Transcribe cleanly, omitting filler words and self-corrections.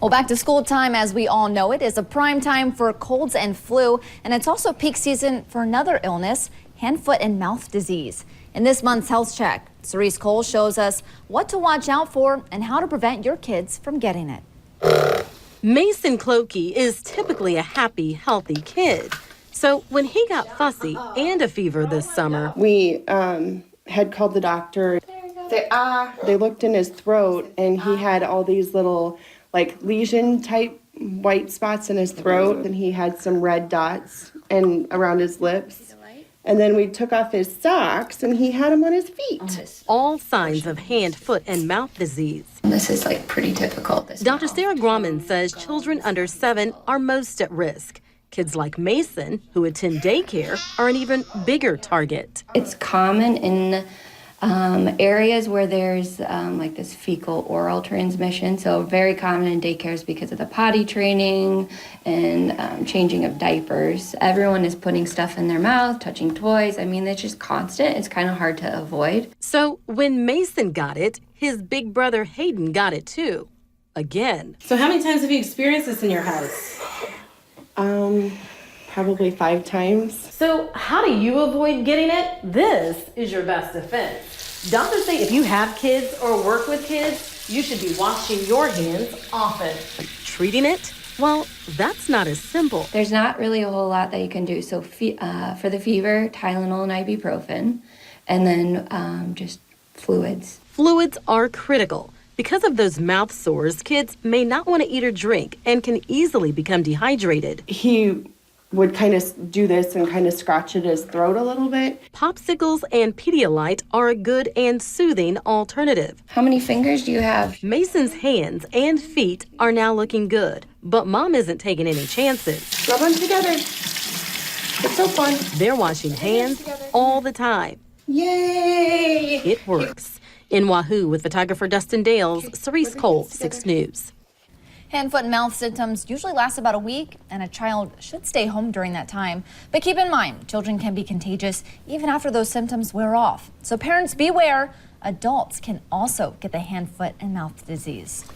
Well, back to school time, as we all know it, is a prime time for colds and flu, and it's also peak season for another illness, hand, foot, and mouth disease. In this month's Health Check, Cerise Cole shows us what to watch out for and how to prevent your kids from getting it. Mason Kloke is typically a happy, healthy kid. So when he got fussy and a fever this summer, we had called the doctor. They looked in his throat, and he had all these little lesion-type white spots in his throat, and he had some red dots and around his lips. And then we took off his socks, and he had them on his feet. All signs of hand, foot, and mouth disease. This is pretty typical. Dr. Grauman says children under 7 are most at risk. Kids like Mason, who attend daycare, are an even bigger target. It's common in areas where there's this fecal oral transmission, so very common in daycares because of the potty training and changing of diapers. Everyone is putting stuff in their mouth, touching toys. I mean, it's just constant. It's kind of hard to avoid. So when Mason got it, his big brother Hayden got it too. Again. So how many times have you experienced this in your house? Probably 5 times. So how do you avoid getting it? This is your best defense. Doctors say if you have kids or work with kids, you should be washing your hands often. Treating it? Well, that's not as simple. There's not really a whole lot that you can do. So for the fever, Tylenol and ibuprofen, and then just fluids. Fluids are critical. Because of those mouth sores, kids may not want to eat or drink and can easily become dehydrated. He would kind of do this and kind of scratch at his throat a little bit. Popsicles and Pedialyte are a good and soothing alternative. How many fingers do you have? Mason's hands and feet are now looking good, but Mom isn't taking any chances. Rub them together. It's so fun. They're washing hands all the time. Yay! It works. In Wahoo with photographer Dustin Dales, Cerise Cole, 6 News. Hand, foot, and mouth symptoms usually last about a week, and a child should stay home during that time. But keep in mind, children can be contagious even after those symptoms wear off. So parents beware, adults can also get the hand, foot, and mouth disease.